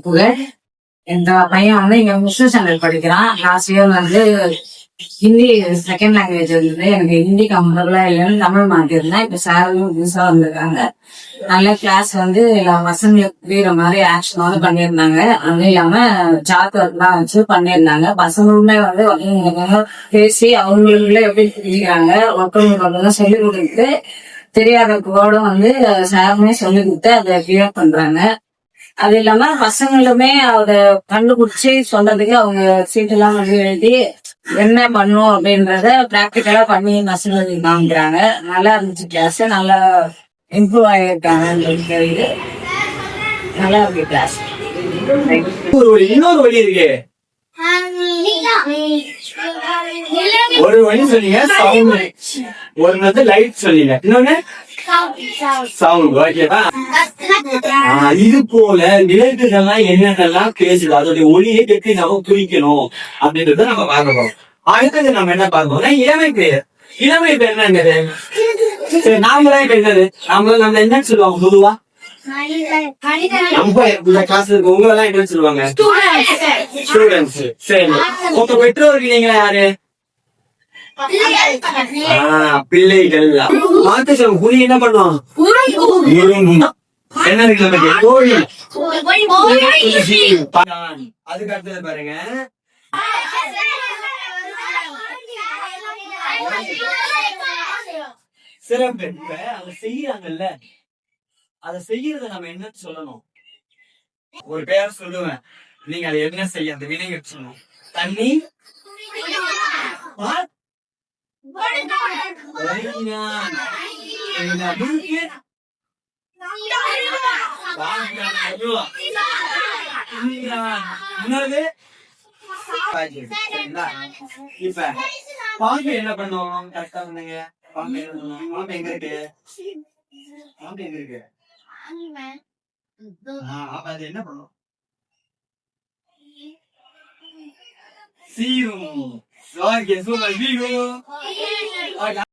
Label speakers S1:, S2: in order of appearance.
S1: புகழ். எங்க பையன் வந்து இங்க முஸ்லிம் ஸ்டாண்டர்ட் படிக்கிறான். லாஸ்ட் இயர் வந்து ஹிந்தி செகண்ட் லாங்குவேஜ் இருந்தது. எனக்கு ஹிந்தி கம்ஃபர்டபுளா இல்லைன்னு தமிழ் மாத்திருந்தேன். இப்ப சாரும் புதுசா வந்திருக்காங்க. நல்ல கிளாஸ் வந்து எல்லா பசங்களுக்கு புரியுற மாதிரி ஆக்ஷன் வந்து பண்ணியிருந்தாங்க. அது இல்லாம சார்ட் ஒர்க் எல்லாம் வச்சு பண்ணியிருந்தாங்க. பசங்களுமே வந்து ஒருத்தவங்க பேசி அவங்களுக்குள்ள எப்படி புரிஞ்சுக்கிறாங்க, ஒருத்தவங்களுக்கு சொல்லி கொடுத்து தெரியாத கோடும் வந்து சாருமே சொல்லி கொடுத்து அதை கிளியர் பண்றாங்க. அது இல்லாம பசங்களுமே அத கண்டுபிடிச்சு சொல்றதுக்கு அவங்க சீட் எல்லாம் வந்து எழுதி என்ன பண்ணும் அப்படின்றத பிராக்டிக்கலா பண்ணி பசங்களுக்கு காமிக்கிறாங்க. நல்லா இருந்துச்சு கிளாஸ். நல்லா இம்ப்ரூவ் ஆகியிருக்காங்க. இது நல்லா இருக்கு கிளாஸ்.
S2: இன்னொரு வழி இருக்கு. ஒரு வழி சொன்னீங்க சவுண்ட், ஒரு வந்து லைட் சொன்னீங்க, இன்னொன்னு சவுண்ட். ஓகேவா? இது போல நிலைகள்லாம் என்னென்னலாம் பேசுது, அதோடைய ஒளியை எப்படி நம்ம குறிக்கணும் அப்படின்றத நம்ம பார்க்கணும். அடுத்தது நம்ம என்ன பார்க்கணும்னா இளமை பெயர். இளமை பெயர் என்னங்கிறது சரி நாமளாம் இப்ப என்னது நம்ம என்னன்னு சொல்லுவாங்க பொதுவா? நம்ம இந்த கிளாஸ் இருக்கு உங்க எல்லாம் என்னன்னு சொல்லுவாங்க? ஸ்டூடெண்ட்ஸ். சரி, உங்க பெற்றோருக்கு நீங்க யாரு? பிள்ளைகள். மாத்த சொல்ல புலி என்ன பண்ணுவோம்? என்ன இருக்கு நமக்கு? கோழி. அதுக்கு அடுத்தது பாருங்க, சிறப்பு. அதை செய்யறாங்கல்ல, அதை செய்யறத நம்ம என்ன சொல்லணும்? ஒரு பேர் சொல்லுவேன், நீங்க அதை என்ன செய்ய அந்த வினையை சொல்லணும். தண்ணி இப்ப பாம்பு என்ன பண்ணுவோம்? கரெக்டா சொன்னீங்க. பாம்பு என்ன பண்ணுவோம்? பாம்பு எங்க இருக்கு? பாம்பு எங்க இருக்கு? அது என்ன பண்ணும்? சீரும். சீரும்.